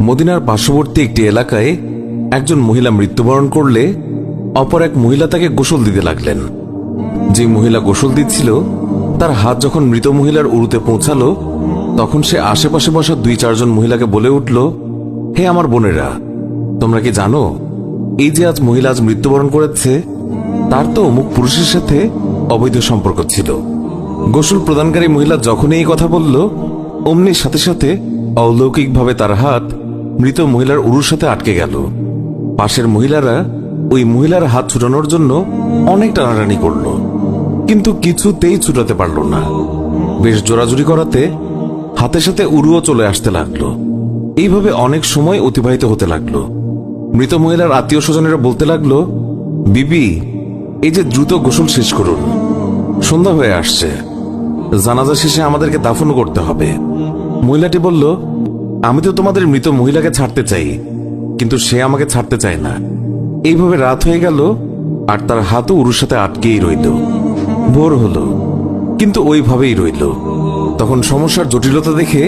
মদিনার পার্শ্ববর্তী একটি এলাকায় একজন মহিলা মৃত্যুবরণ করলে অপর এক মহিলা তাকে গোসল দিতে লাগলেন। যে মহিলা গোসল দিচ্ছিল তার হাত যখন মৃত মহিলার উরুতে পৌঁছালো, তখন সে আশেপাশে বসা 2-4 জন মহিলাকে বলে উঠল, হে আমার বোনেরা, তোমরা কি জানো এই যে আজ মহিলা আজ মৃত্যুবরণ করেছে, তার তো অমুক পুরুষের সাথে অবৈধ সম্পর্ক ছিল। গোসল প্রদানকারী মহিলা যখনই এই কথা বলল, অমনি সাথে সাথে অলৌকিকভাবে তার হাত মৃত মহিলার উরুর সাথে আটকে গেল। পাশের মহিলারা ওই মহিলার হাত ছুটানোর জন্য অনেক টানাটানি করল, কিন্তু কিছুতেই ছুটাতে পারল না। বেশ জোরাজুরি করাতে হাতের সাথে উরুও চলে আসতে লাগলো। এইভাবে অনেক সময় অতিবাহিত হতে লাগলো। মৃত মহিলার আত্মীয় স্বজনেরা বলতে লাগলো, বিবি, এই যে দ্রুত গোসল শেষ করুন, সন্ধ্যা হয়ে আসছে, জানাজা শেষে আমাদেরকে দাফন করতে হবে। মহিলাটি বলল, আমি তো তোমাদের মৃত মহিলাকে ছাড়তে চাই, কিন্তু সে আমাকে ছাড়তে চায় না। এইভাবে রাত হয়ে গেল আর তার হাতও উরুর সাথে আটকেই রইল। ভোর হলো, কিন্তু ওইভাবেই রইল। তখন সমস্যার জটিলতা দেখে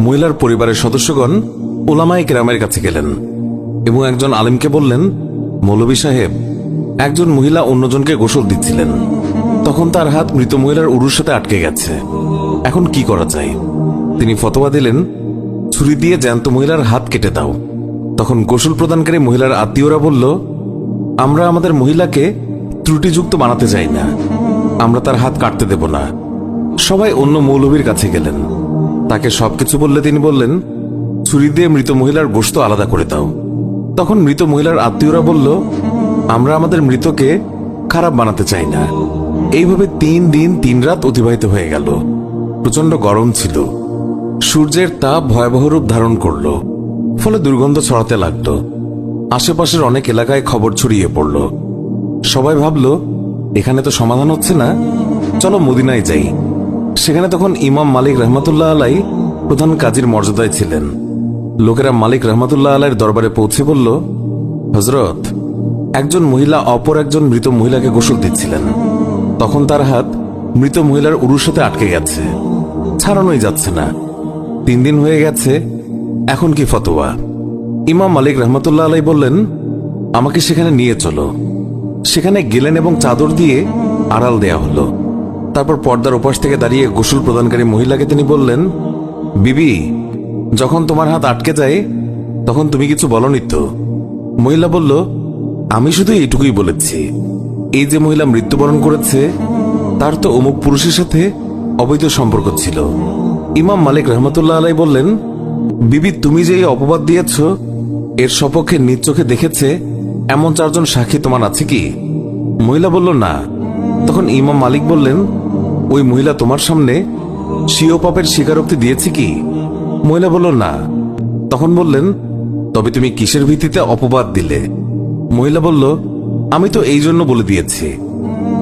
মহিলার পরিবারের সদস্যগণ ওলামায়ে কেরামের কাছে গেলেন এবং একজন আলেমকে বললেন, মৌলভী সাহেব, একজন মহিলা অন্যজনকে গোসল দিচ্ছিলেন, তখন তার হাত মৃত মহিলার উরুর সাথে আটকে গেছে, এখন কি করা যায়? তিনি ফতোয়া দিলেন, ছুরি দিয়ে জ্যান্ত মহিলার হাত কেটে দাও। তখন গোসল প্রদানকারী মহিলার আত্মীয়রা বলল, আমরা আমাদের মহিলাকে ত্রুটিযুক্ত বানাতে চাই না, আমরা তার হাত কাটতে দেব না। সবাই অন্য মৌলভীর কাছে গেলেন, তাকে সবকিছু বললে তিনি বললেন, ছুরি দিয়ে মৃত মহিলার গোশত আলাদা করে দাও। তখন মৃত মহিলার আত্মীয়রা বলল, আমরা আমাদের মৃতকে খারাপ বানাতে চাই না। এইভাবে 3 দিন 3 রাত অতিবাহিত হয়ে গেল। প্রচন্ড গরম ছিল, সূর্যের তাপ ভয়াবহ রূপ ধারণ করল, ফলে দুর্গন্ধ ছড়াতে লাগলো। আশেপাশের অনেক এলাকায় খবর ছড়িয়ে পড়ল। সবাই ভাবল, এখানে তো সমাধান হচ্ছে না, চলো মদিনায় যাই। সেখানে তখন ইমাম মালিক রহমতুল্লাহ আলাই প্রধান কাজীর মর্যাদায় ছিলেন। লোকেরা মালিক রহমতুল্লাহ আলাইয়ের দরবারে পৌঁছে বলল, হযরত, একজন মহিলা অপর একজন মৃত মহিলাকে গোসল দিচ্ছিলেন, তখন তার হাত মৃত মহিলার উরুর সাথে আটকে গেছে, ছাড়ানোই যাচ্ছে না। 3 দিন হয়ে গেছে, এখন কি ফতোয়া? ইমাম মালিক রহমতুল্লাহ আলাই বললেন, আমাকে সেখানে নিয়ে চলো। সেখানে গেলেন এবং চাদর দিয়ে আড়াল দেয়া হলো। তারপর পর্দার ওপাশ থেকে দাঁড়িয়ে গোসল প্রদানকারী মহিলাকে তিনি বললেন, বিবি, যখন তোমার হাত আটকে যায় তখন তুমি কিছু বলনি তো? মহিলা বলল, আমি শুধু এইটুকুই বলেছি, এই যে মহিলা মৃত্যুবরণ করেছে তার তো অমুক পুরুষের সাথে অবৈধ সম্পর্ক ছিল। ইমাম মালিক রহমতুল্লাহ আলাই বললেন, বিবি, তুমি যে এই অপবাদ দিয়েছ এর সপক্ষে নিজ চোখে দেখেছে এমন 4 জন সাক্ষী তোমার আছে কি? মহিলা বলল, না। তখন ইমাম মালিক বললেন, ওই মহিলা তোমার সামনে স্বীয় পাপের স্বীকারোক্তি দিয়েছে কি? মহিলা বলল, না। তখন বললেন, তবে তুমি কিসের ভিত্তিতে অপবাদ দিলে? মহিলা বলল, আমি তো এই জন্য বলে দিয়েছি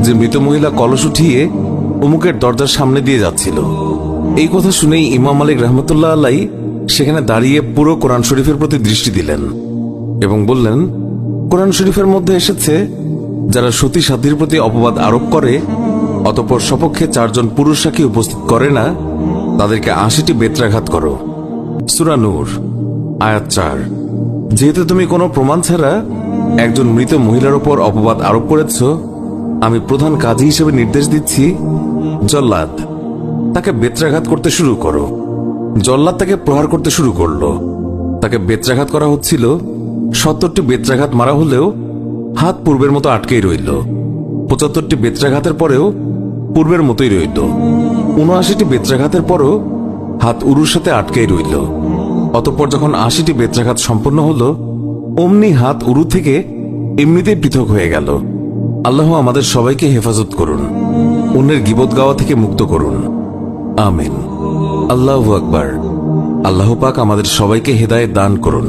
যে মৃত মহিলা কলস উঠিয়ে অমুকের দরজার সামনে দিয়ে যাচ্ছিল। এই কথা শুনেই ইমাম মালিক রহমতুল্লাহ আলাই সেখানে দাঁড়িয়ে পুরো কোরআন শরীফের প্রতি দৃষ্টি দিলেন এবং বললেন, কোরআন শরীফের মধ্যে এসেছে, যারা সতী সাধ্যের প্রতি অপবাদ আরোপ করে অতঃপর সপক্ষে 4 জন পুরুষ সাক্ষী উপস্থিত করে না, তাদেরকে 80টি বেত্রাঘাত করো। সূরা নূর আয়াত 4। যেহেতু তুমি কোনো প্রমাণ ছাড়া একজন মৃত মহিলার উপর অপবাদ আরোপ করেছ, আমি প্রধান কাজী হিসেবে নির্দেশ দিচ্ছি, জল্লাদ, তাকে বেত্রাঘাত করতে শুরু করো। জল্লাদ তাকে প্রহার করতে শুরু করলো। তাকে বেত্রাঘাত করা হচ্ছিল। 70টি বেত্রাঘাত মারা হলেও হাত পূর্বের মতো আটকেই রইল। 75টি বেত্রাঘাতের পরেও পূর্বের মতোই রইল। 79টি বেত্রাঘাতের পরও হাত উরুর সাথে আটকেই রইল। অতঃপর যখন 80টি বেত্রাঘাত সম্পন্ন হলো, অমনি হাত উরু থেকে এমনিতেই পৃথক হয়ে গেল। আল্লাহ আমাদের সবাইকে হেফাজত করুন, অন্যের গীবত গাওয়া থেকে মুক্ত করুন, আমিন। আল্লাহু আকবার। আল্লাহ পাক আমাদের সবাইকে হেদায়েত দান করুন।